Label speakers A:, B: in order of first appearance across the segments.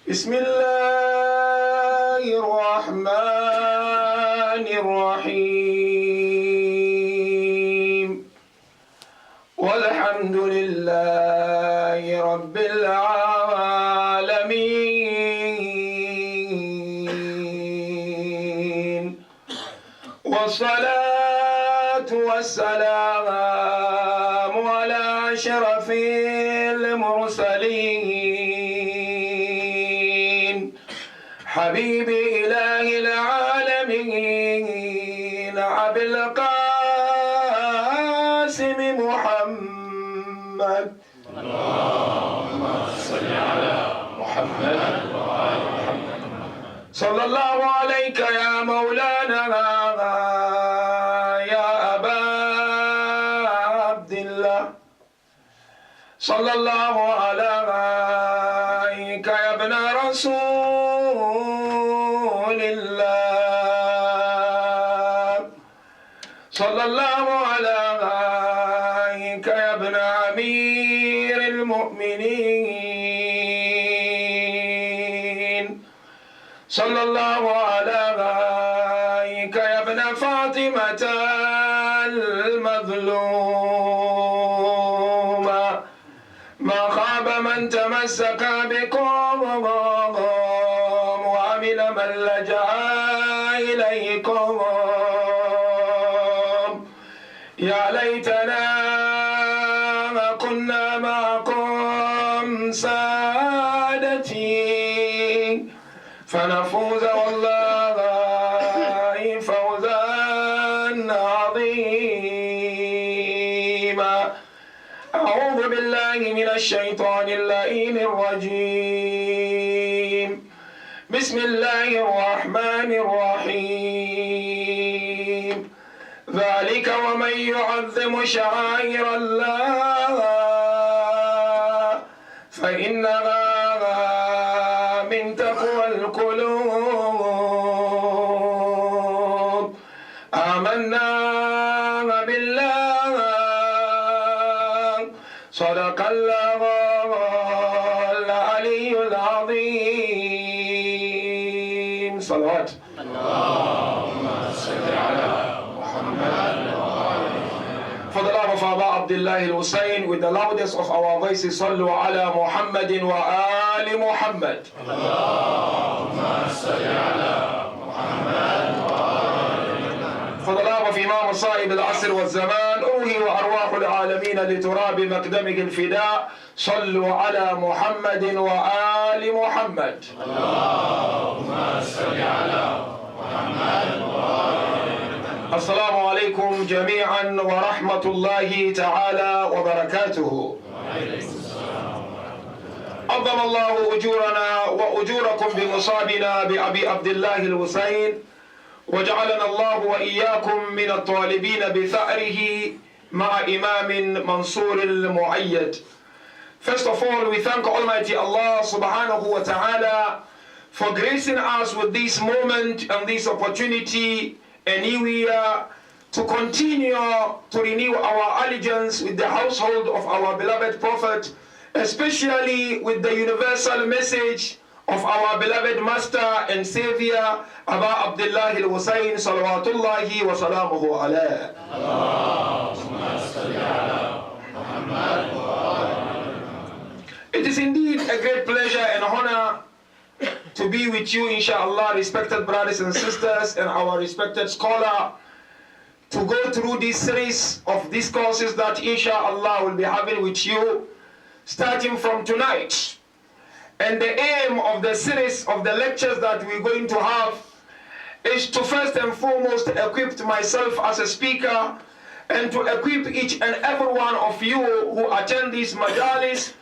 A: بسم الله الرحمن الرحيم والحمد لله رب العالمين والصلاة والسلام على أشرف المرسلين حبيب إله العالمين أبي القاسم محمد
B: اللهم صل على محمد وآل محمد
A: صلى الله عليك يا مولانا يا أبا عبد الله صلى الله عليك يا ابن رسول الله صلى الله عليك يا ابن أمير المؤمنين صلى الله عليك يا ابن فاطمة المظلومة ما خاب من تمسك بكم وعمل من لجأ إليكم يا ليتنا كنا معكم سادتي فنفوز والله فوزا عظيما أعوذ بالله من الشيطان اللعين الرجيم بسم الله الرحمن الرحيم ذلك ومن يعظم شعائر الله فإنها من تقوى القلوب آمنا بالله صدق الله العلي العظيم صلوات
B: اللهم صل على محمد وآل محمد
A: For the love of Abba Abdullah al-Hussain, with the loudest of our voices, صلوا على محمد وآل محمد.
B: اللهم صل على محمد وآل محمد
A: For the love of Imam صاحب العصر والزمان، أوهي وأرواح العالمين لتراب مقدمه الفداء، صلوا على محمد وآل محمد.
B: اللهم صل على محمد وآل
A: السلام عليكم جميعا ورحمة الله تعالى وبركاته. عظم الله أجورنا وأجوركم بمصابنا بأبي عبد الله الحسين، وجعلنا الله وإياكم من الطالبين بثأره مع إمام منصور المؤيد. First of all, we thank Almighty Allah subhanahu wa ta'ala for gracing us with this moment and this opportunity a new year to continue to renew our allegiance with the household of our beloved Prophet, especially with the universal message of our beloved Master and Savior, Aba Abdullah al-Hussain, salawatullahi wa salamuhu alayh. It is indeed a great pleasure and honor to be with you, inshallah, respected brothers and sisters and our respected scholar, to go through this series of discourses that inshallah will be having with you starting from tonight. And the aim of the series of the lectures that we're going to have is to first and foremost equip myself as a speaker and to equip each and every one of you who attend these majalis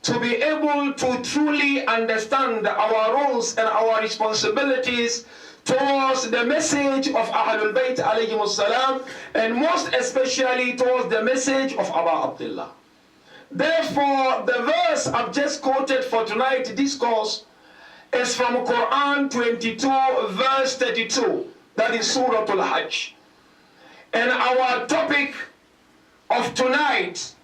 A: to be able to truly understand our roles and our responsibilities towards the message of Ahlul Bayt alayhimus salam, and most especially towards the message of Aba Abdullah. Therefore, the verse I've just quoted for tonight's discourse is from Quran 22 verse 32, that is Surah Al-Hajj. And our topic of tonight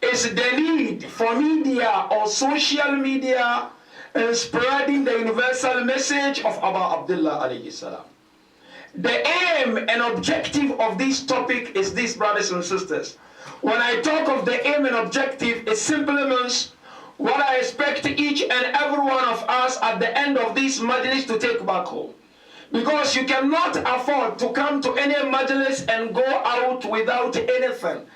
A: is the need for media or social media in spreading the universal message of Aba Abdullah alayhi salam. The aim and objective of this topic is this, brothers and sisters. When I talk of the aim and objective, it simply means what I expect each and every one of us at the end of this majlis to take back home. Because you cannot afford to come to any majlis and go out without anything.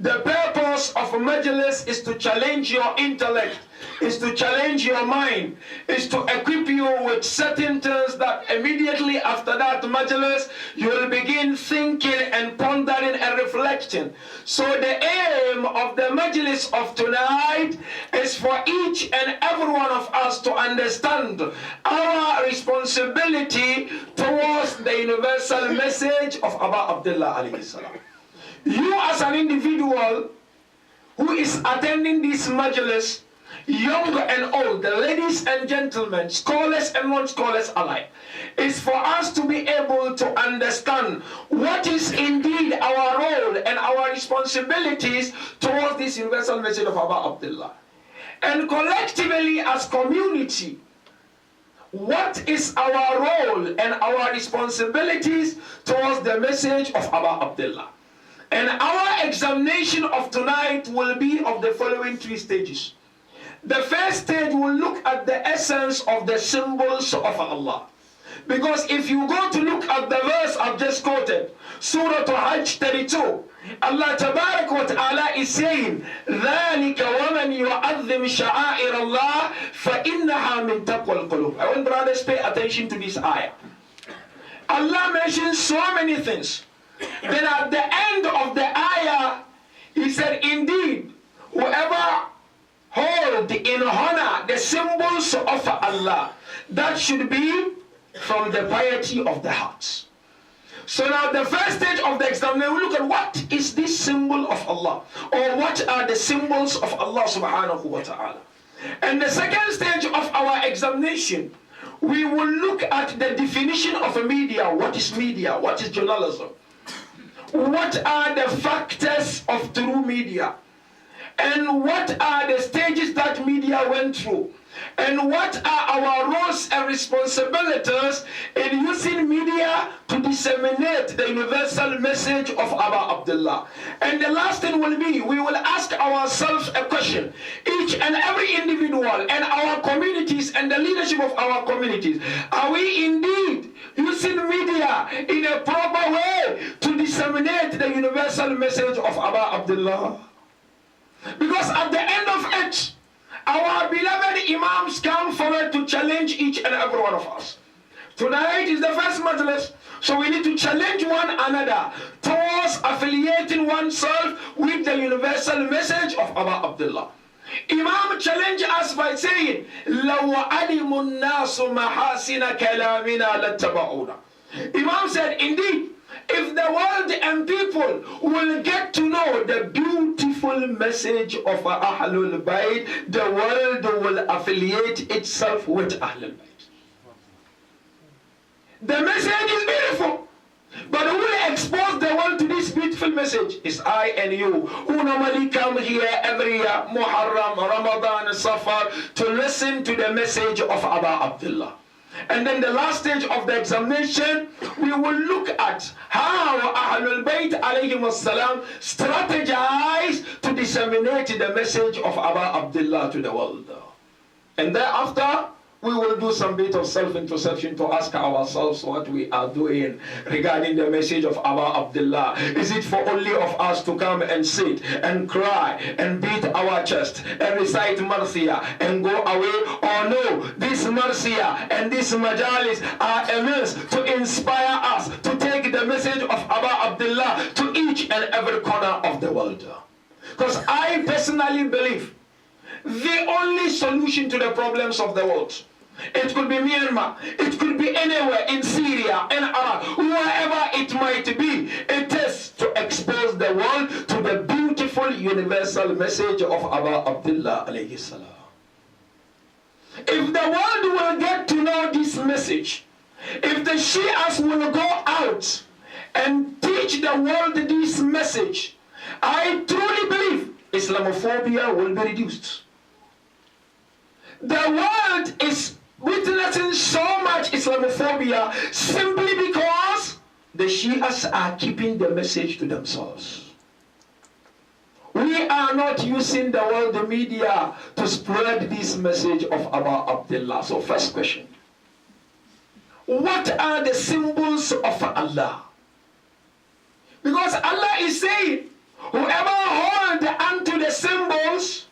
A: The purpose of a majlis is to challenge your intellect, is to challenge your mind, is to equip you with certain things that immediately after that majlis you will begin thinking and pondering and reflecting. So the aim of the majlis of tonight is for each and every one of us to understand our responsibility towards the universal message of Aba Abdullah alayhi salam. You as an individual who is attending this majlis, young and old, ladies and gentlemen, scholars and non-scholars alike, is for us to be able to understand what is indeed our role and our responsibilities towards this universal message of Aba Abdullah. And collectively as community, what is our role and our responsibilities towards the message of Aba Abdullah? And our examination of tonight will be of the following three stages. The first stage will look at the essence of the symbols of Allah. Because if you go to look at the verse I've just quoted, Surah Hajj 32, Allah Tabarak wa Ta'ala is saying, ذَلِكَ وَمَنْ يُعَظِّمْ شَعَائِرَ اللَّهِ فَإِنَّهَا مِنْ تَقْوَى الْقُلُوبِ. I want brothers pay attention to this ayah. Allah mentions so many things. Then at the end of the ayah, he said, indeed, whoever hold in honor the symbols of Allah, that should be from the piety of the hearts. So now the first stage of the examination, we look at what is this symbol of Allah, or what are the symbols of Allah subhanahu wa ta'ala. And the second stage of our examination, we will look at the definition of a media. What is media? What is journalism? What are the factors of true media? And what are the stages that media went through? And what are our roles and responsibilities in using media to disseminate the universal message of Aba Abdullah? And the last thing will be, we will ask ourselves a question. Each and every individual and our communities and the leadership of our communities, are we indeed using media in a proper way to disseminate the universal message of Aba Abdullah? Because at the end of it, our beloved Imams come forward to challenge each and every one of us. Tonight is the first majlis, so we need to challenge one another towards affiliating oneself with the universal message of Aba Abdullah. Imam challenged us by saying, لَوْ عَلِمُ النَّاسُ مَحَاسِنَ كَلَامِنَا لَاتَّبَعُونَ. Imam said, indeed, if the world and people will get to know the beautiful message of Ahlul Bayt, the world will affiliate itself with Ahlul Bayt. The message is beautiful, but who will expose the world to this beautiful message is I and you, who normally come here every year, Muharram, Ramadan, Safar, to listen to the message of Aba Abdullah. And then the last stage of the examination, we will look at how Ahlul Bayt alayhim wassalam strategized to disseminate the message of Aba Abdullah to the world. And thereafter, we will do some bit of self-introspection to ask ourselves what we are doing regarding the message of Aba Abdullah. Is it for only of us to come and sit and cry and beat our chest and recite Marsiya and go away? Or no, this Marsiya and this Majalis are a means to inspire us to take the message of Aba Abdullah to each and every corner of the world. Because I personally believe the only solution to the problems of the world, it could be Myanmar, it could be anywhere in Syria, in Iraq, wherever it might be, it is to expose the world to the beautiful universal message of Aba Abdullah alayhi salam. If the world will get to know this message, if the Shias will go out and teach the world this message, I truly believe Islamophobia will be reduced. The world is witnessing so much Islamophobia simply because the Shias are keeping the message to themselves. We are not using the world media to spread this message of Aba Abdullah. So first question. What are the symbols of Allah? Because Allah is saying, whoever holds unto the symbols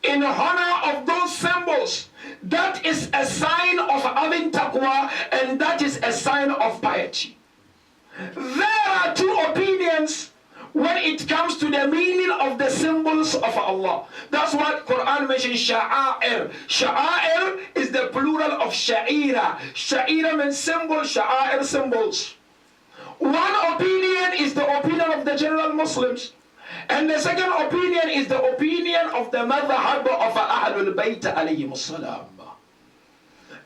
A: in honor of those symbols, that is a sign of having taqwa, and that is a sign of piety. There are two opinions when it comes to the meaning of the symbols of Allah. That's what Quran mentions, sha'air. Sha'air is the plural of sha'ira. Sha'ira means symbol, sha'air symbols. One opinion is the opinion of the general Muslims. And the second opinion is the opinion of the madhhab of Ahlul Bayt alayhim salam.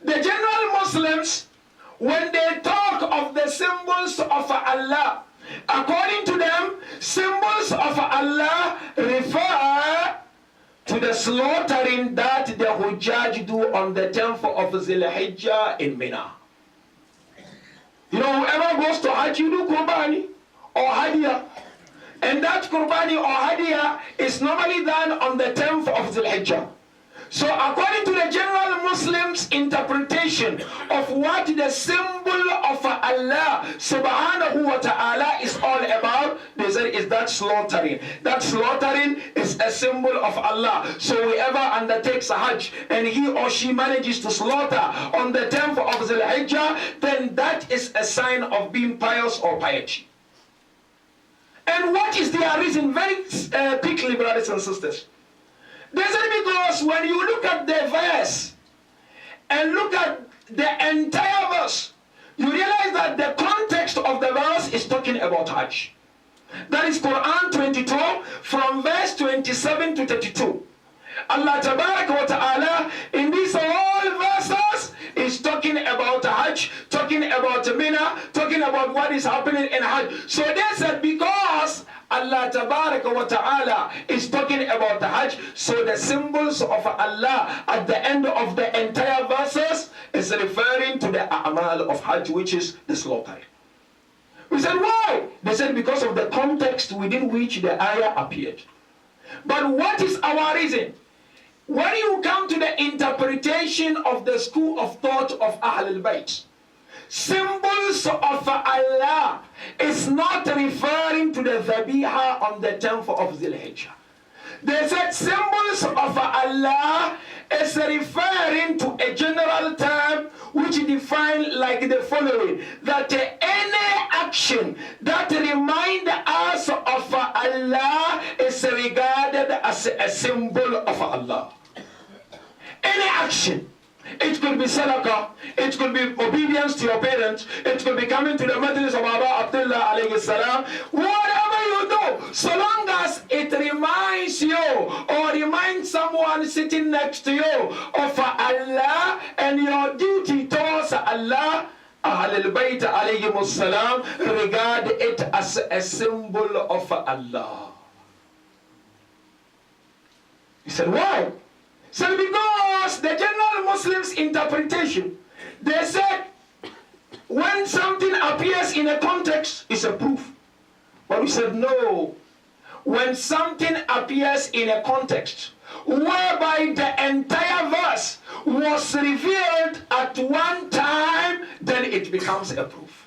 A: The general Muslims, when they talk of the symbols of Allah, according to them, symbols of Allah refer to the slaughtering that the Hujjaj do on the 10th of Zil Hijjah in Mina. You know, whoever goes to Hajj, you do Qurbani or Hadiyah. And that Qurbani or Hadiyah is normally done on the 10th of Zil Hijjah. So according to the general Muslims' interpretation of what the symbol of Allah subhanahu wa ta'ala is all about, they say is that slaughtering. That slaughtering is a symbol of Allah. So whoever undertakes a Hajj and he or she manages to slaughter on the 10th of Zil Hijjah, then that is a sign of being pious or piety. And what is their reason? Very quickly, brothers and sisters. They said because when you look at the verse and look at the entire verse, you realize that the context of the verse is talking about Hajj. That is Quran 22 from verse 27 to 32. Allah Tabarak wa Ta'ala in these all verses is talking about Hajj, talking about Mina, talking about what is happening in Hajj. So they said because Allah Tabarak wa Ta'ala is talking about the Hajj, so the symbols of Allah at the end of the entire verses is referring to the A'mal of Hajj, which is the slaughter. We said, why? They said because of the context within which the ayah appeared. But what is our reason? When you come to the interpretation of the school of thought of Ahlul Bayt, symbols of Allah is not referring to the Dhabiha on the 10th of Zil Hijjah. They said symbols of Allah is referring to a general term which define like the following, that any action that reminds us of Allah is regarded as a symbol of Allah. Any action. It could be sadaqah, it could be obedience to your parents, it could be coming to the Modulus of Aba Abdullah alayhi salam. Whatever you do, so long as it reminds you or reminds someone sitting next to you of Allah and your duty towards Allah, Ahlul Bayt alayhim salam regard it as a symbol of Allah. He said, why? So because the general Muslims' interpretation, they said when something appears in a context, it's a proof. But we said no. When something appears in a context whereby the entire verse was revealed at one time, then it becomes a proof.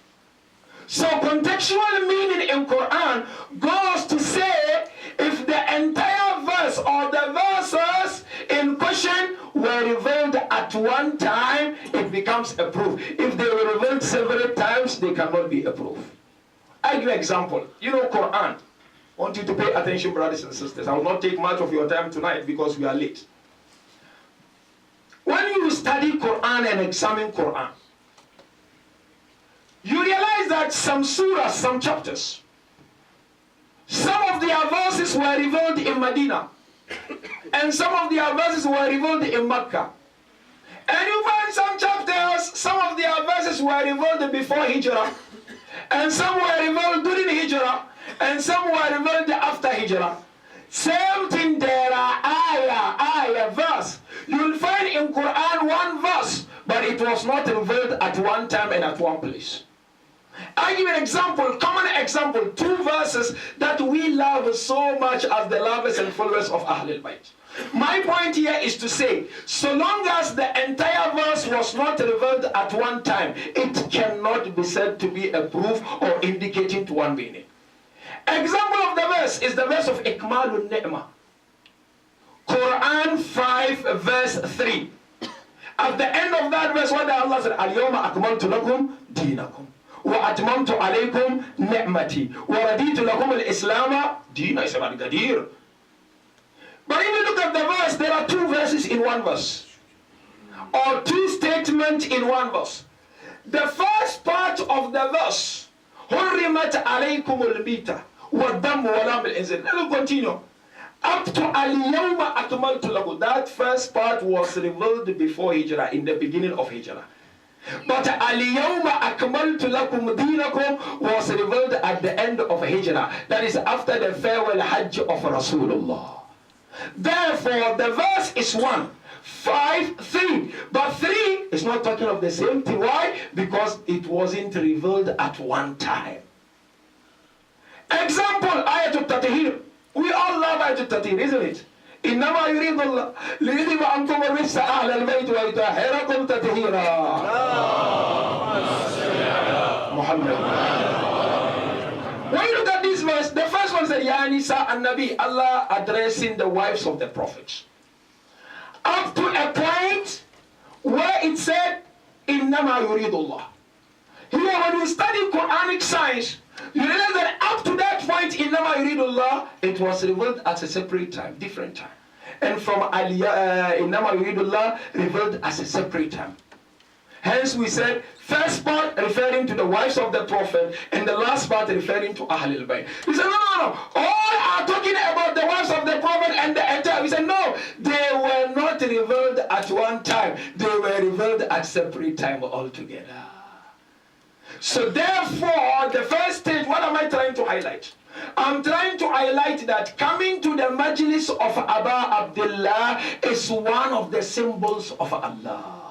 A: So contextual meaning in Quran goes to say if the entire verse or the verses in question were revealed at one time, it becomes a proof. If they were revealed several times, they cannot be a proof. I give you an example. You know Quran. I want you to pay attention, brothers and sisters. I will not take much of your time tonight because we are late. When you study Quran and examine Quran, you realize that some surahs, some chapters, some of their verses were revealed in Medina, and some of their verses were revealed in Mecca. And you find some chapters, some of their verses were revealed before Hijrah, and some were revealed during Hijrah, and some were revealed after Hijrah. Same thing, there are ayah, verse. You'll find in Quran one verse, but but it was not revealed at one time and at one place. I give an example, common example, two verses that we love so much as the lovers and followers of Ahlul Bayt. My point here is to say, so long as the entire verse was not revealed at one time, it cannot be said to be a proof or indicating to one meaning. Example of the verse is the verse of Ikmalun Ni'mah. Quran 5 verse 3. At the end of that verse, what Allah said, Al-Yawma akmaltu lakum dinakum wa atmamtu alaykum ni'mati wa raditu lakum al-Islam dina. Is about Gadir. But if you look at the verse, there are two verses in one verse, or two statements in one verse. The first part of the verse, حُرِّمَتْ عَلَيْكُمُ الْمِيتَةُ وَالدَّمُ وَلَحْمُ الْخِنْزِيرِ. Let us continue. Up to Al-Yawma Akmaltu Lakum. That first part was revealed before Hijrah, in the beginning of Hijrah. But Al-Yawma Akmaltu Lakum Dinakum was revealed at the end of Hijrah. That is after the farewell Hajj of Rasulullah. Therefore, the verse is 1, 5, 3. But 3 is not talking of the same thing. Why? Because it wasn't revealed at one time. Example, Ayatul Tatahir. We all love Ayatul Tatahir, isn't it? إنما يريد الله ليذهب عنكم الرجس أهل البيت ويطهركم تطهيرا. Muhammad. When you look at this verse, the first one said, Ya Nisa and Nabi, Allah addressing the wives of the prophets. Up to a point where it said, Innama yuridullah. Here, when you study Quranic science, you realize that up to that point, Innama yuridullah, it was revealed at a separate time, different time. And from Innama yuridullah, revealed as a separate time. Hence we said, first part referring to the wives of the Prophet, and the last part referring to Ahlul Bayt. We said, no. All are talking about the wives of the Prophet and the entire. We said, no, they were not revealed at one time. They were revealed at separate time altogether. So therefore, the first stage, what am I trying to highlight? I'm trying to highlight that coming to the majlis of Aba Abdullah is one of the symbols of Allah.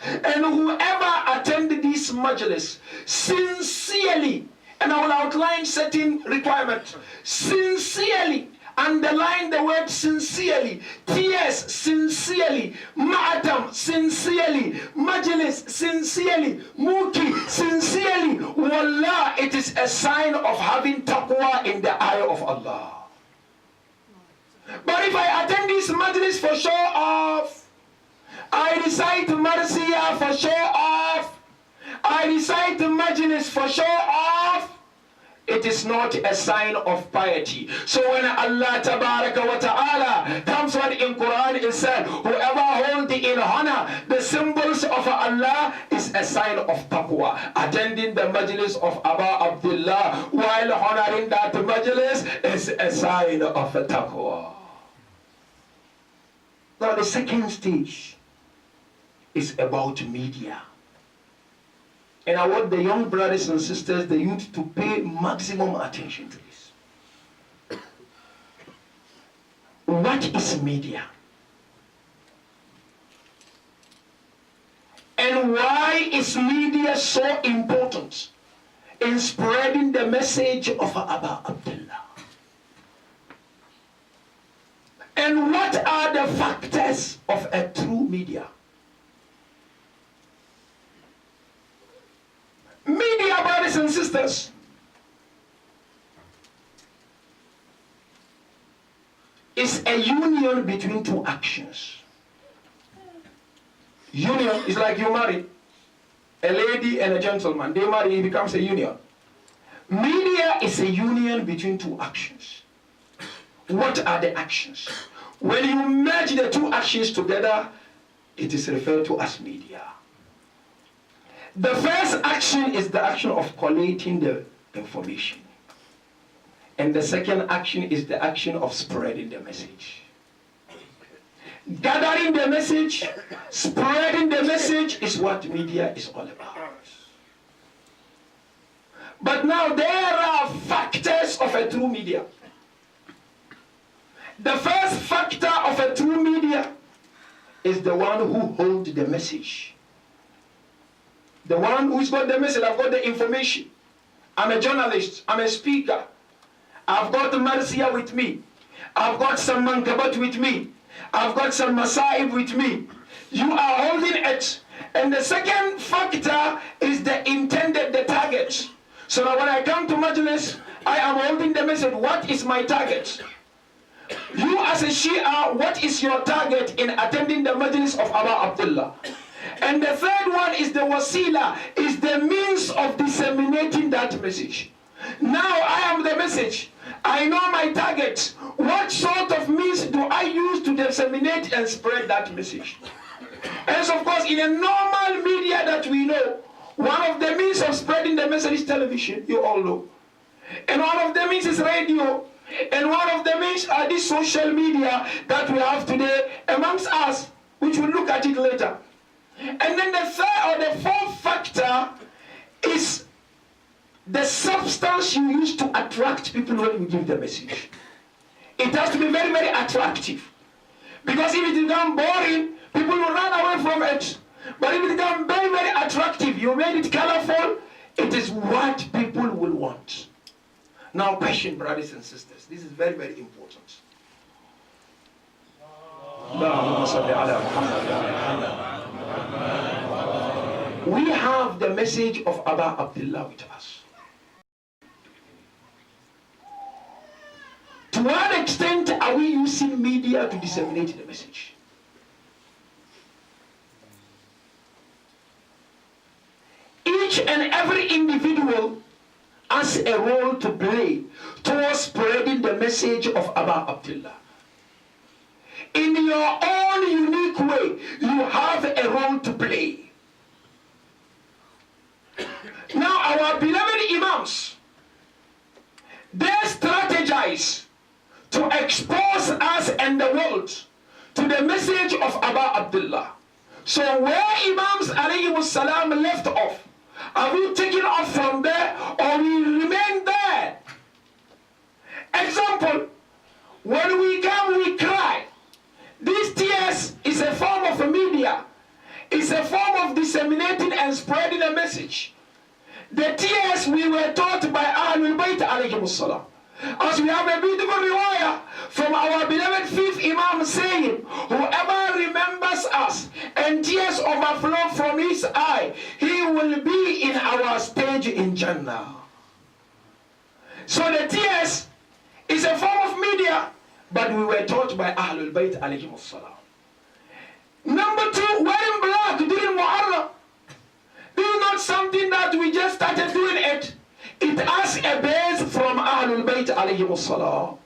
A: And whoever attended this majlis sincerely, and I will outline certain requirements, sincerely, underline the word sincerely, tears sincerely, ma'atam sincerely, majlis sincerely, muki sincerely, wallah, it is a sign of having taqwa in the eye of Allah. But if I attend this majlis for show off, I recite Marsiya for show off, I recite Majlis for show off, it is not a sign of piety. So when Allah Tabaraka wa Ta'ala comes on in Quran, it said, whoever holds in honor the symbols of Allah is a sign of taqwa. Attending the Majlis of Aba Abdullah while honoring that Majlis is a sign of taqwa. Now the second stage is about media. And I want the young brothers and sisters, the youth, to pay maximum attention to this. What is media? And why is media so important in spreading the message of Aba Abdullah? And what are the factors of a true media? Media, brothers and sisters, is a union between two actions. Union is like you marry a lady and a gentleman. They marry, it becomes a union. Media is a union between two actions. What are the actions? When you merge the two actions together, it is referred to as media. The first action is the action of collating the information. And the second action is the action of spreading the message. Gathering the message, spreading the message is what media is all about. But now there are factors of a true media. The first factor of a true media is the one who holds the message. The one who's got the message, I've got the information. I'm a journalist, I'm a speaker. I've got the Marsiya with me. I've got some Mankabat with me. I've got some Masaib with me. You are holding it. And the second factor is the intended, the target. So now when I come to Modulus, I am holding the message. What is my target? You as a Shia, what is your target in attending the Majlis of Aba Abdullah? And the third one is the wasila, is the means of disseminating that message. Now I am the message. I know my target. What sort of means do I use to disseminate and spread that message? And so of course, in a normal media that we know, one of the means of spreading the message is television, you all know. And one of the means is radio. And one of the means are this social media that we have today amongst us, which we'll look at it later. And then the third or the fourth factor is the substance you use to attract people when you give the message. It has to be very, very attractive. Because if it becomes boring, people will run away from it. But if it becomes very, very attractive, you made it colorful, it is what people will want. Now, question, brothers and sisters, this is very, very important. We have the message of Aba Abdullah with us. To what extent are we using media to disseminate the message? Each and every individual has a role to play towards spreading the message of Aba Abdullah. In your own unique way, you have a role to play. Now, our beloved Imams, they strategize to expose us and the world to the message of Aba Abdullah. So where Imams alayhi salam left off, are we taking off from there or we remain there? Example, when we come, we cry. These tears is a form of a media. It's a form of disseminating and spreading a message. The tears we were taught by Ahlul Bayt alayhi salam. As we have a beautiful riwayah from our beloved fifth Imam saying, whoever remembers us and tears overflow from his eye, he will be in our stage in Jannah. So the tears is a form of media, but we were taught by Ahlul Bayt alayhi salam. Number two, wearing black during Muharram. This is not something that we just started doing it. It has a base from Ahlul Bayt alayhi salam.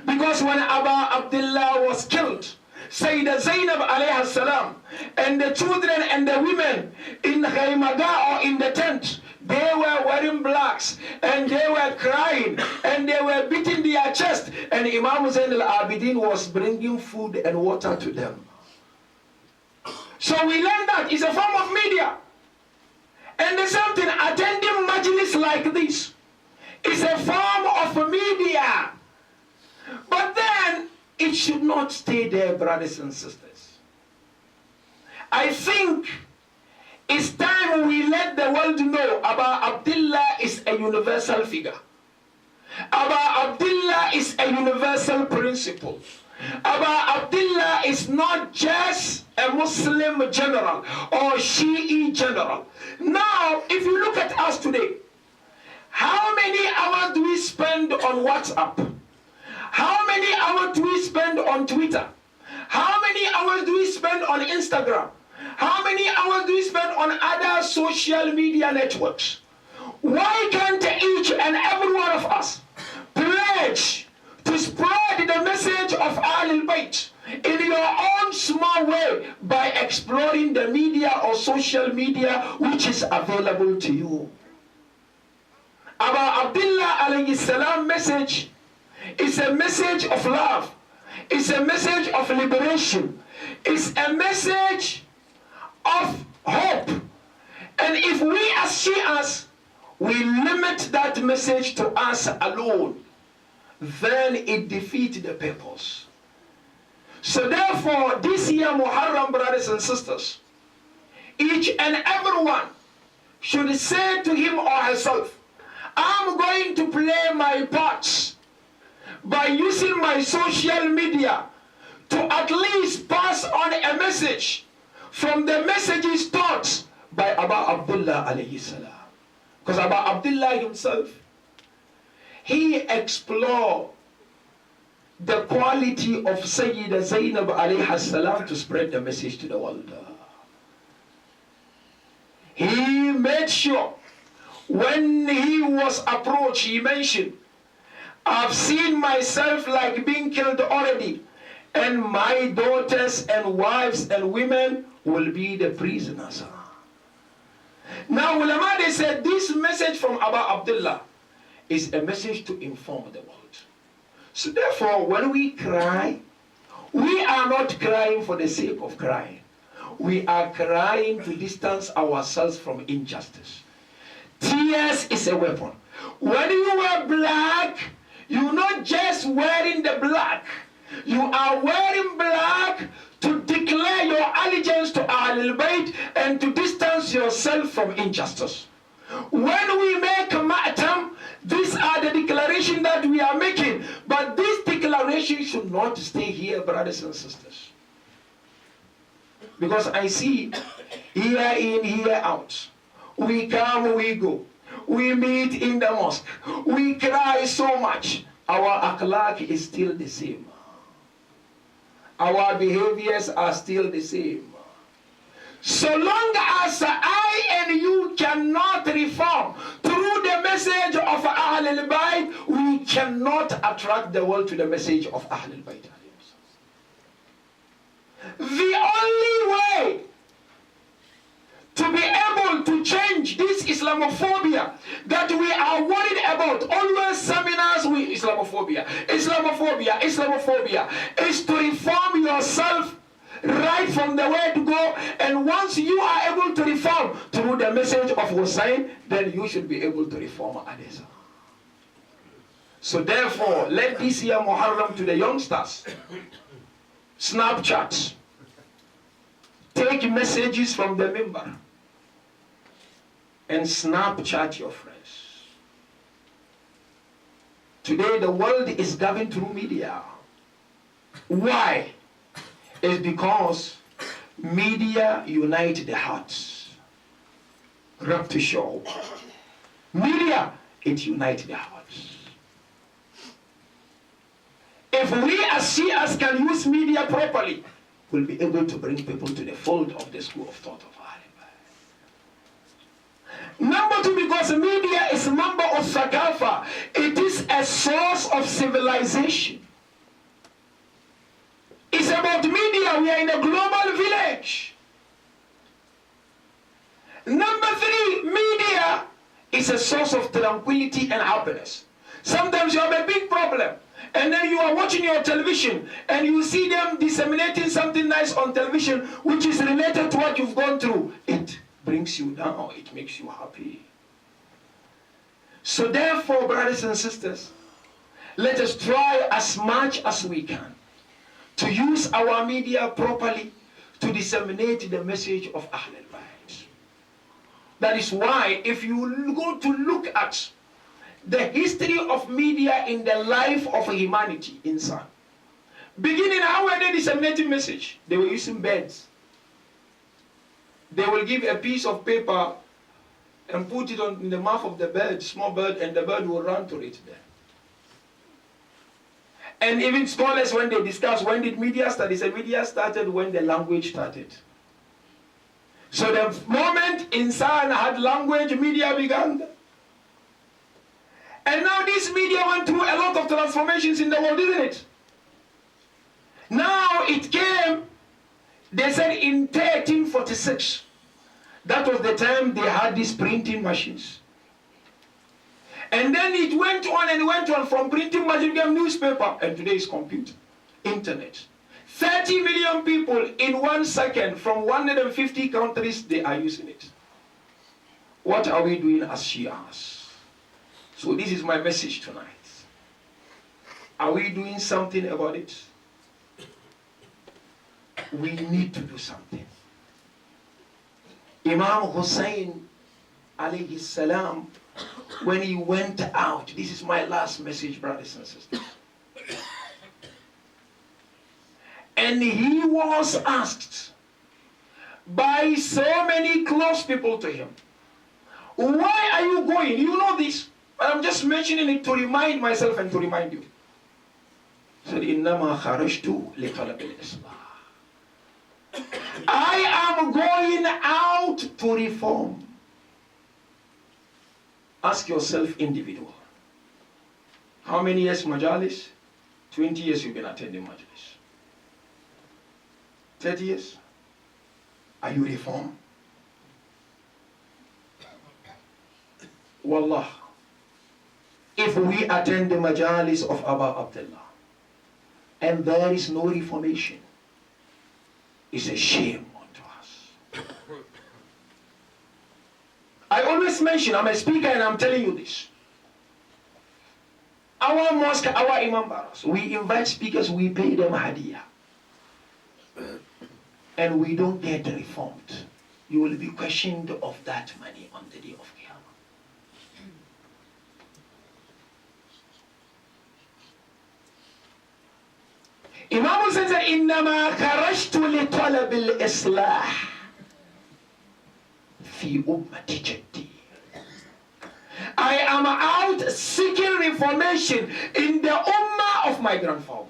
A: Because when Aba Abdullah was killed, Sayyidah Zainab alayhi salam, and the children and the women in Khaymaga or in the tent, they were wearing blacks and they were crying and they were beating their chest, and Imam Zain al-Abidin was bringing food and water to them. So we learned that it's a form of media. And the same thing, attending majlis like this is a form of media. But then, it should not stay there, brothers and sisters. I think it's time we let the world know Aba Abdullah is a universal figure. Aba Abdullah is a universal principle. Aba Abdullah is not just a Muslim general or Shi'i general. Now, if you look at us today, how many hours do we spend on WhatsApp? How many hours do we spend on Twitter? How many hours do we spend on Instagram? How many hours do we spend on other social media networks? Why can't each and every one of us pledge to spread the message of Ahlul Bayt in your own small way by exploring the media or social media which is available to you? Aba Abdullah alayhi salam message is a message of love. It's a message of liberation. It's a message of hope. And if we as Shias, we limit that message to us alone, then it defeats the purpose. So therefore, this year Muharram, brothers and sisters, each and every one should say to him or herself, I'm going to play my part by using my social media to at least pass on a message from the messages taught by Abu Abdullah alayhi salam. Because Abu Abdullah himself, he explored the quality of Sayyida Zainab alayhi salam to spread the message to the world. He made sure when he was approached, he mentioned, I've seen myself like being killed already, and my daughters and wives and women will be the prisoners. Now, ulama, they said this message from Abu Abdullah is a message to inform the world. So therefore, when we cry, we are not crying for the sake of crying. We are crying to distance ourselves from injustice. Tears is a weapon. When you wear black, you're not just wearing the black. You are wearing black to declare your allegiance to Ahlul Bayt and to distance yourself from injustice. When we make a ma'tam, these are the declarations that we are making. But this declaration should not stay here, brothers and sisters. Because I see year in, year out, we come, we go. We meet in the mosque. We cry so much. Our akhlaq is still the same. Our behaviors are still the same. So long as I and you cannot reform through the message of Ahlul Bayt, we cannot attract the world to the message of Ahlul Bayt. The only way to be able to change this Islamophobia that we are worried about, always seminars with Islamophobia, is to reform yourself right from the way to go. And once you are able to reform through the message of Hussain, then you should be able to reform others. So therefore, let this year Muharram to the youngsters, Snapchat, take messages from the member and Snapchat your friends. Today the world is governed through media. Why? It's because media unite the hearts. Rap to show. Media, it unites the hearts. If we as Shias can use media properly, we'll be able to bring people to the fold of the school of thought of Ahlul Bayt. Number two, because media is a member of Thaqafa, it is a source of civilization. It's about media. We are in a global village. Number three, media is a source of tranquility and happiness. Sometimes you have a big problem, and then you are watching your television, and you see them disseminating something nice on television, which is related to what you've gone through. It brings you down. It makes you happy. So therefore, brothers and sisters, let us try as much as we can to use our media properly to disseminate the message of Ahlul Bayt. That is why, if you go to look at the history of media in the life of humanity, insan, beginning, how were they disseminating message? They were using birds. They will give a piece of paper and put it in the mouth of the bird, small bird, and the bird will run to it there. And even scholars, when they discuss when did media start, they say media started when the language started. So the moment insan had language, media began. And now this media went through a lot of transformations in the world, isn't it? Now it came, they said in 1346, that was the time they had these printing machines. And then it went on and went on from printing machine to newspaper, and today is computer, internet. 30 million people in 1 second from 150 countries, they are using it. What are we doing as Shias? So this is my message tonight. Are we doing something about it? We need to do something. Imam Hussain alayhi salam, when he went out, this is my last message, brothers and sisters. And he was asked by so many close people to him, why are you going? You know this, but I'm just mentioning it to remind myself and to remind you. He said, إِنَّمَا خَرَجْتُ لِطَلَبِ الْإِصْلَاحِ. I am going out to reform. Ask yourself, individual. How many years majalis? 20 years you've been attending majalis. 30 years? Are you reformed? Wallah, if we attend the majalis of Aba Abdullah and there is no reformation, it's a shame unto us. I always mention, I'm a speaker and I'm telling you this. Our mosque, our Imam Baras, we invite speakers, we pay them hadiyah. And we don't get reformed. You will be questioned of that money on the day of Qiyamah. Imam Hussain said, إِنَّمَا خَرَجْتُ لِطَلَبِ الْإِصْلَاحِ فِي أُمَّةِ جَدِّي. I am out seeking reformation in the ummah of my grandfather.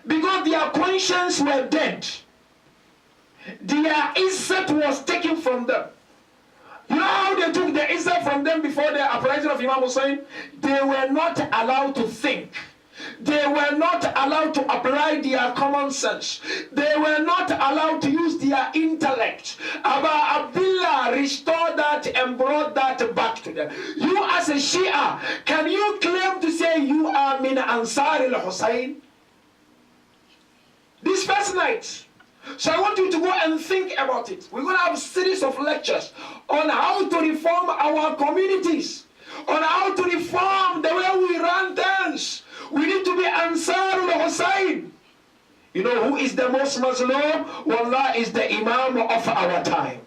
A: Because their conscience were dead. Their izzat was taken from them. You know how they took the izzat from them before the uprising of Imam Hussain? They were not allowed to think. They were not allowed to apply their common sense. They were not allowed to use their intellect. Aba Abdullah restored that and brought that back to them. You as a Shia, can you claim to say you are min Ansar al-Hussain? This first night. So I want you to go and think about it. We're going to have a series of lectures on how to reform our communities, on how to reform the way we run things. We need to be Ansar al-Hussain. You know who is the most Muslim? Wallah is the Imam of our time.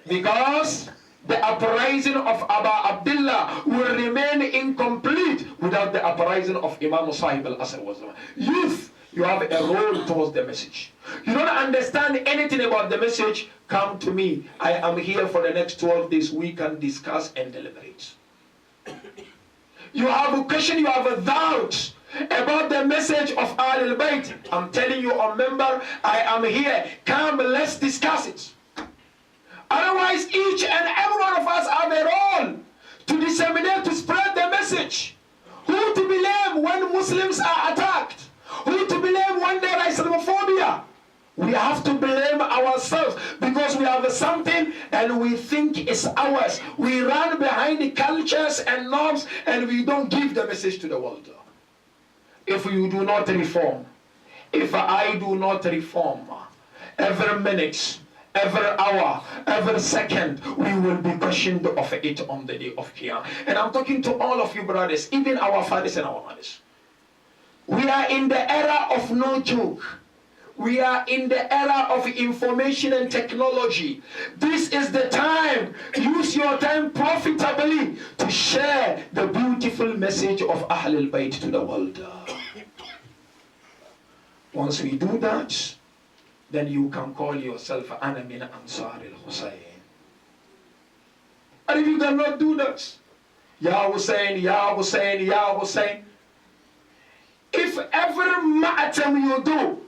A: Because the uprising of Aba Abdullah will remain incomplete without the uprising of Imam Sahib al-Asr. Youth, you have a role towards the message. You don't understand anything about the message, come to me. I am here for the next 12 days. We can discuss and deliberate. You have a question, you have a doubt about the message of Ahlul Bayt. I'm telling you, remember, I am here. Come, let's discuss it. Otherwise, each and every one of us have a role to disseminate, to spread the message. Who to blame when Muslims are attacked? Who to blame when there is Islamophobia? We have to blame ourselves because we have something and we think it's ours. We run behind the cultures and norms and we don't give the message to the world. If you do not reform, if I do not reform, every minute, every hour, every second, we will be questioned of it on the day of Qiyamah. And I'm talking to all of you brothers, even our fathers and our mothers. We are in the era of no joke. We are in the era of information and technology. This is the time. Use your time profitably to share the beautiful message of Ahlul Bayt to the world. Once we do that, then you can call yourself Ana min Ansar al-Hussain. And if you cannot do that, Ya Hussain, Ya Hussain, Ya Hussain, if every ma'atam you do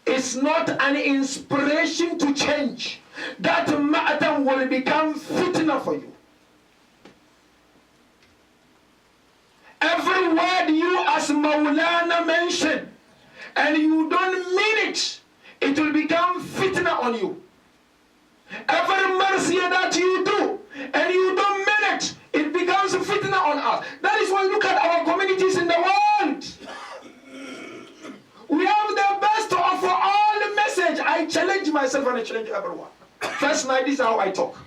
A: is not an inspiration to change, that ma'atam will become fitna for you. Every word you as Maulana mention and you don't mean it, it will become fitna on you. Every mercy that you do and you don't mean it, it becomes fitna on us. That is why look at our communities in the world. We have the best of all the message. I challenge myself and I challenge everyone. First night, this is how I talk.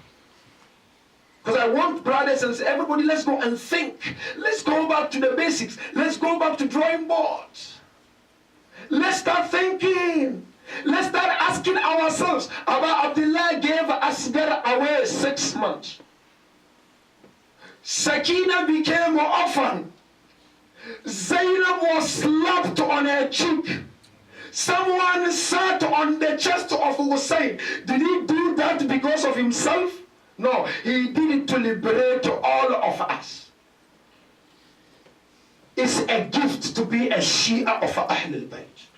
A: Because I want brothers and sisters, everybody, let's go and think. Let's go back to the basics. Let's go back to drawing boards. Let's start thinking. Let's start asking ourselves, 6 months. Sakina became an orphan. Zainab was slapped on her cheek. Someone sat on the chest of Hussain. Did he do that because of himself? No, he did it to liberate all of us. It's a gift to be a Shia of Ahlul Bayt.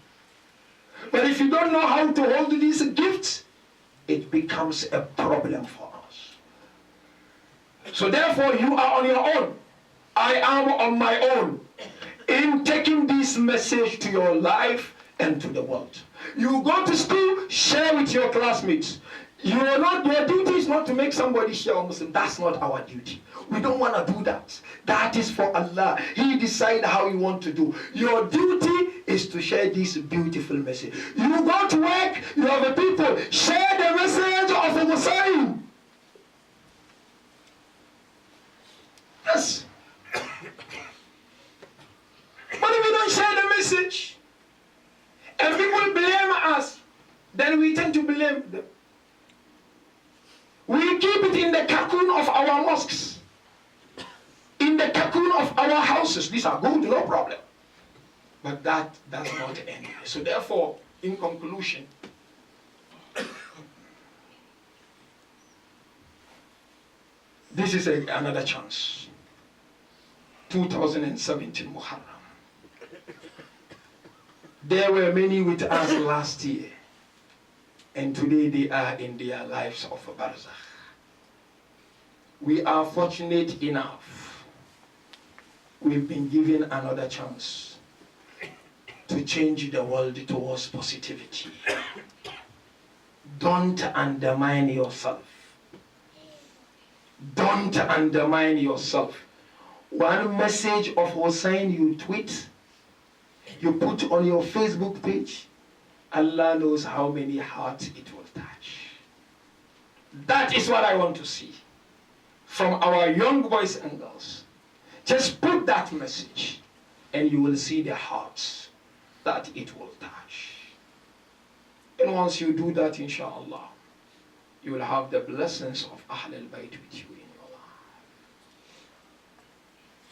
A: But if you don't know how to hold these gifts, it becomes a problem for us. So therefore, you are on your own. I am on my own in taking this message to your life and to the world. You go to school, share with your classmates. Your duty is not to make somebody share a Muslim. That's not our duty. We don't want to do that. That is for Allah. He decides how you want to do. Your duty is to share this beautiful message. You go to work, you have a people, share the message of a Messiah. Yes. But if we don't share the message, and people blame us, then we tend to blame them. We keep it in the cocoon of our mosques, in the cocoon of our houses. These are good, no problem. But that does not end. So therefore, in conclusion, this is another chance. 2017 Muharram. There were many with us last year, and today they are in their lives of a barzakh. We are fortunate enough. We've been given another chance to change the world towards positivity. Don't undermine yourself. Don't undermine yourself. One message of Hussain you tweet, you put on your Facebook page, Allah knows how many hearts it will touch. That is what I want to see from our young boys and girls. Just put that message and you will see the hearts that it will touch. And once you do that, inshallah, you will have the blessings of Ahlul Bayt with you in your life.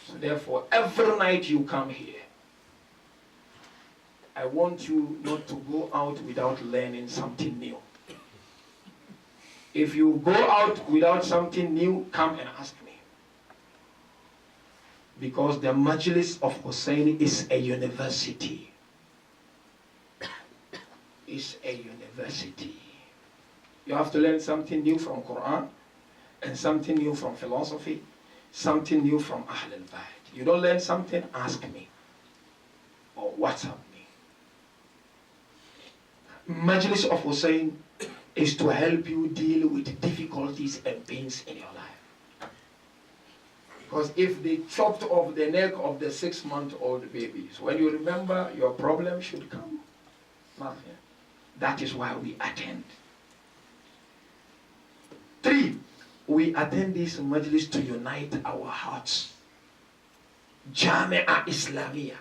A: So therefore, every night you come here, I want you not to go out without learning something new. If you go out without something new, come and ask me. Because the Majlis of Hussaini is a university. It's a university. You have to learn something new from Quran, and something new from philosophy, something new from Ahlul Bayt. You don't learn something, ask me. Or WhatsApp me. Majlis of Hussain is to help you deal with difficulties and pains in your life. Because if they chopped off the neck of the 6-month-old babies, when you remember your problem should come. Nothing. That is why we attend. 3, we attend this majlis to unite our hearts. Jamia Islamiyah.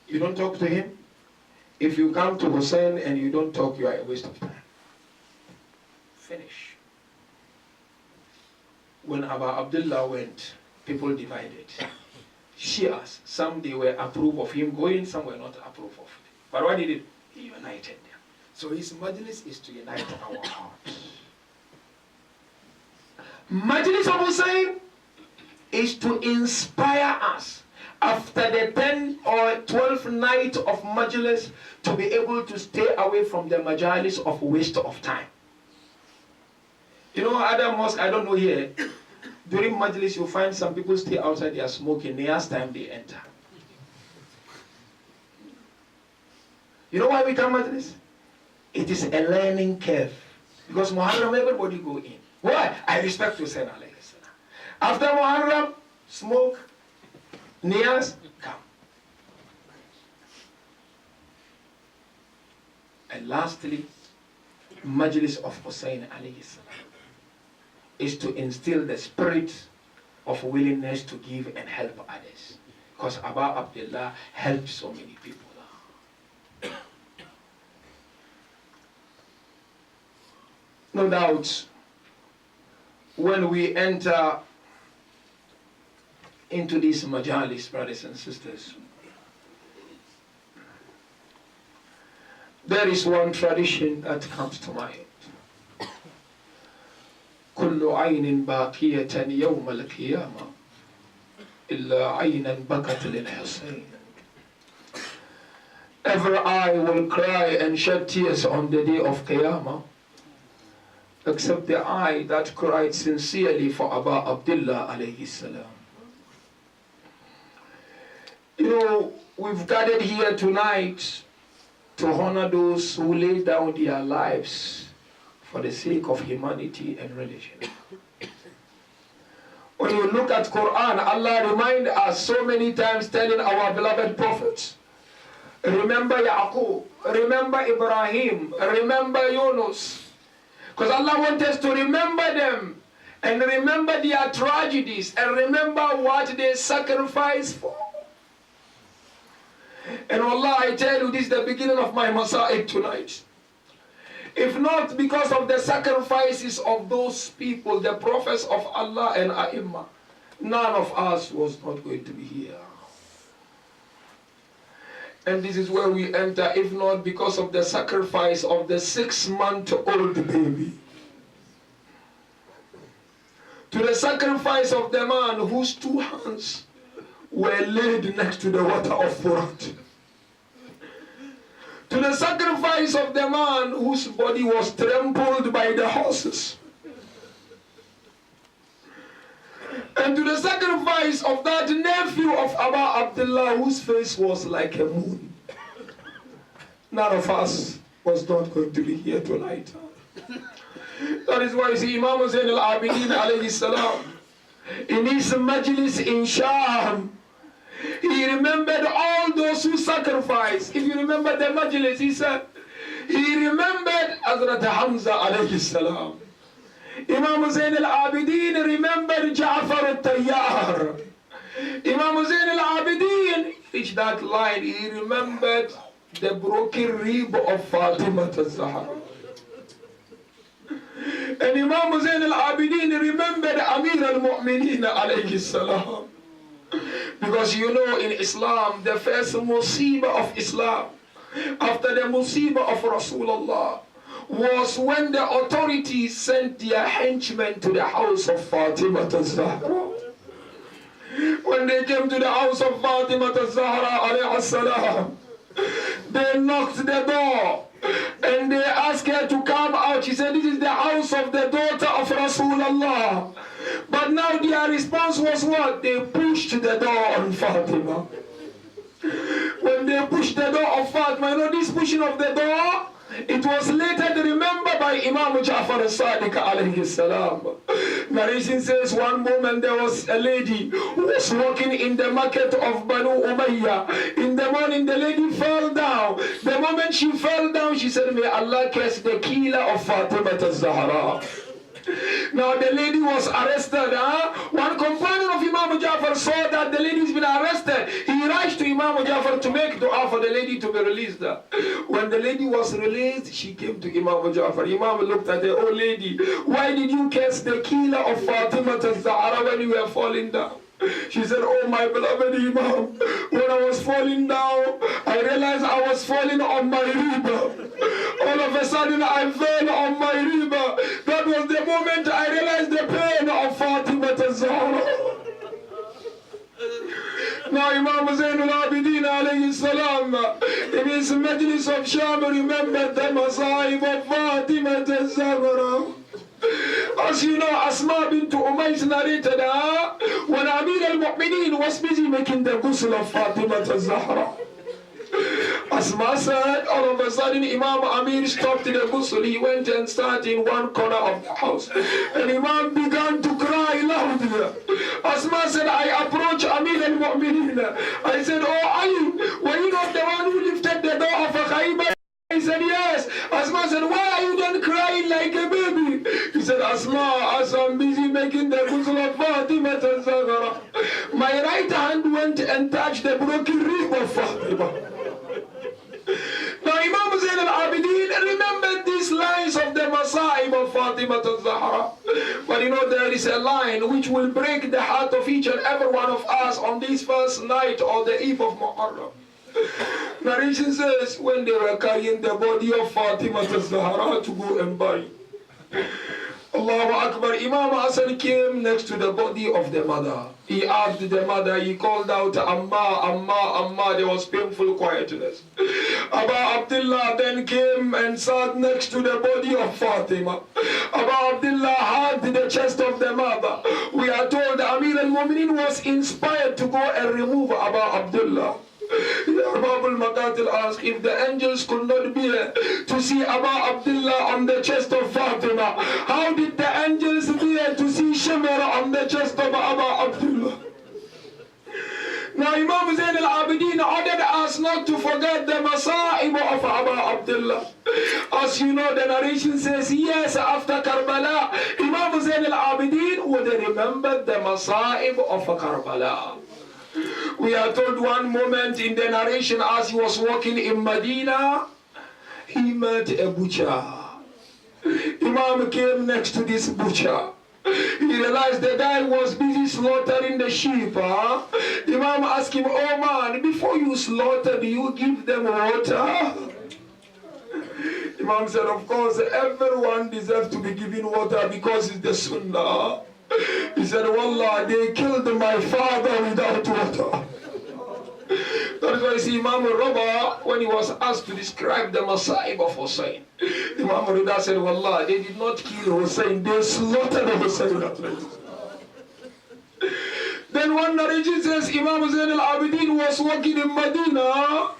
A: You don't talk to him. If you come to Hussain and you don't talk, you are a waste of time. Finish. When Abu Abdullah went, people divided. Shias, some they were approve of him going, some were not approve of it. But what did it? He united them. So his majlis is to unite our hearts. Majlis of Hussain is to inspire us after the 10 or 12th night of majlis to be able to stay away from the majalis of waste of time. You know, other mosques, I don't know here, during majlis you find some people stay outside, they are smoking, nearest time they enter. You know why we come majlis? It is a learning curve. Because Muharram, everybody go in. Why? I respect Hussain alayhi salam. After Muharram, smoke, niyaz, come. And lastly, Majlis of Hussain alayhi salam is to instill the spirit of willingness to give and help others. Because Abu Abdullah helped so many people. No doubt, when we enter into these majalis, brothers and sisters, there is one tradition that comes to mind. كل عين باكية يوم القيامة إلا عينا بكت للحسين. Every eye will cry and shed tears on the day of Qiyamah, except the eye that cried sincerely for Abu Abdullah alayhi salam. You know, we've gathered here tonight to honor those who lay down their lives for the sake of humanity and religion. When you look at Quran, Allah reminds us so many times, telling our beloved prophets, remember Yaqub, remember Ibrahim, remember Yunus. Because Allah wants us to remember them and remember their tragedies and remember what they sacrificed for. And Allah, I tell you, this is the beginning of my Masa'ib tonight. If not because of the sacrifices of those people, the prophets of Allah and A'immah, none of us was not going to be here. And this is where we enter, if not because of the sacrifice of the 6-month-old baby, to the sacrifice of the man whose 2 hands were laid next to the water of Furat, to the sacrifice of the man whose body was trampled by the horses, and to the sacrifice of that nephew of Abu Abdullah whose face was like a moon. None of us was not going to be here tonight. That is why you see Imam Hussain al-Abidin alayhi salam, in his majlis in Sham, he remembered all those who sacrificed. If you remember the majlis, he said, he remembered Hazrat Hamza alayhi salam. Imam Hussain al-Abidin remembered Ja'far al-Tayyar. Imam Hussain al-Abidin reached that line, he remembered the broken rib of Fatima al-Zahra. And Imam Hussain al-Abidin remembered Amir al-Mu'mineen alayhi salam. Because you know, in Islam, the first musibah of Islam, after the musibah of Rasulullah, was when the authorities sent their henchmen to the house of Fatima al-Zahra. When they came to the house of Fatima al-Zahra alayhi salam, they knocked the door and they asked her to come out. She said, this is the house of the daughter of Rasulullah. But now their response was what? They pushed the door on Fatima. When they pushed the door of Fatima, you know this pushing of the door, it was later remembered by Imam Ja'far al-Sadiq alayhi salam. Narration says one moment there was a lady who was walking in the market of Banu Umayyah. In the morning the lady fell down. The moment she fell down, she said, may Allah curse the killer of Fatima al-Zahra. Now the lady was arrested. One companion of Imam Ja'far saw that the lady has been arrested. He rushed to Imam Ja'far to make dua for the lady to be released. When the lady was released, she came to Imam Ja'far. Imam looked at her, oh lady, why did you curse the killer of Fatima al-Zahra when you were falling down? She said, oh my beloved Imam, when I was falling down, I realized I was falling on my riba. All of a sudden I fell on my riba. That was the moment I realized the pain of Fatima al-Zahra. Now Imam Hussain al-Abidin alayhi salam, in his majlis of Sham, remembered the Masa'ib of Fatima al-Zahra. As you know, Asma bint Umays narrated when Amir al-Mu'mineen was busy making the ghusl of Fatima al-Zahra. Asma said, all of a sudden Imam Amir stopped the ghusl. He went and started in one corner of the house. And Imam began to cry loudly. Asma said, I approached Amir al-Mu'mineen. I said, oh Ali, were you not the one who lifted the door of a Khaybar? He said, yes. Asma said, why are you then crying like a baby? He said, Asma, as I'm busy making the ghusl of Fatima al-Zahra, my right hand went and touched the broken rib of Fatima. Now Imam Hussain al-Abidin remembered these lines of the Masa'ib of Fatima al-Zahra. But you know, there is a line which will break the heart of each and every one of us on this first night or the eve of Muharram. Narration says, when they were carrying the body of Fatima al-Zahra to go and bury, Allahu Akbar, Imam Hassan came next to the body of the mother. He asked the mother, he called out, Amma, Amma, Amma. There was painful quietness. Abu Abdullah then came and sat next to the body of Fatima. Abu Abdullah hugged the chest of the mother. We are told Amir al-Mu'minin was inspired to go and remove Abu Abdullah. Arbab al-Maqatil asked if the angels could not bear to see Abu Abdullah on the chest of Fatima, how did the angels bear to see Shimmer on the chest of Abu Abdullah? Now Imam Zain al-Abidin ordered us not to forget the masa'ib of Abu Abdullah. As you know, the narration says, yes, after Karbala, Imam Zain al-Abidin would remember the masa'ib of Karbala. We are told one moment in the narration as he was walking in Medina, he met a butcher. Imam came next to this butcher. He realized the guy was busy slaughtering the sheep. Imam asked him, oh man, before you slaughter, do you give them water? Imam said, of course, everyone deserves to be given water because it's the sunnah. He said, wallah, they killed my father without water. That is why you see Imam al-Raba, when he was asked to describe the Masa'ib of Hussain, Imam al-Rida said, wallah, they did not kill Hussain, they slaughtered Hussain. Then one narration says, Imam Zain al-Abidin was walking in Medina,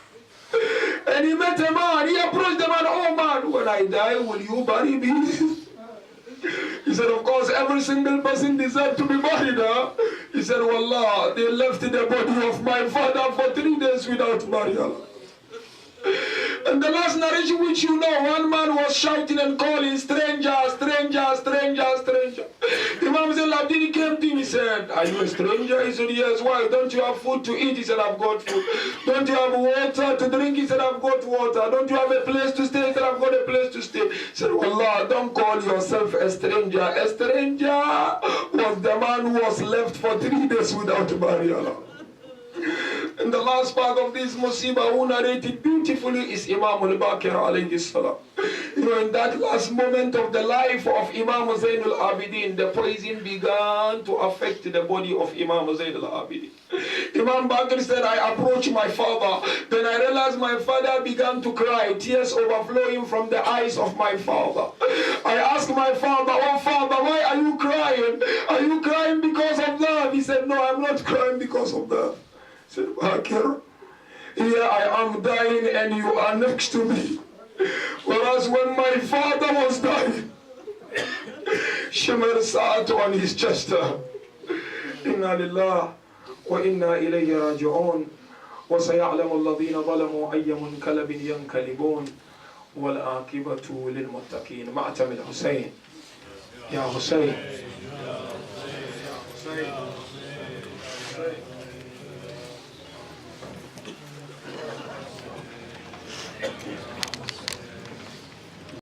A: and he met a man. He approached the man, oh man, when I die, will you bury me? He said, of course, every single person deserves to be buried. He said, wallah, they left the body of my father for 3 days without burial. And the last narration which you know, one man was shouting and calling, stranger, stranger, stranger, stranger. Imam Zain al-Abidin came to him, he said, are you a stranger? He said, yes. Why? Don't you have food to eat? He said, I've got food. Don't you have water to drink? He said, I've got water. Don't you have a place to stay? He said, I've got a place to stay. He said, wallah, don't call yourself a stranger. A stranger was the man who was left for 3 days without burial. And the last part of this musibah who narrated beautifully is Imam al-Baqir alayhi salam. You know, in that last moment of the life of Imam Zain al-Abidin, the poison began to affect the body of Imam Zain al-Abidin. Imam Baqir said, I approached my father. Then I realized my father began to cry, tears overflowing from the eyes of my father. I asked my father, oh father, why are you crying? Are you crying because of love? He said, no, I'm not crying because of love. I said, Baqir, here I am dying and you are next to me. Whereas when my father was dying, Shimmer sat on his chest. Inna lillah wa inna ilayhi raji'un. Wa saya'lamu alladhina zalamu ayya munkalabin yankalibun. Wal aqibatu lil muttaqin. Ma'tam al-Hussain. Ya Hussain. Ya Hussain.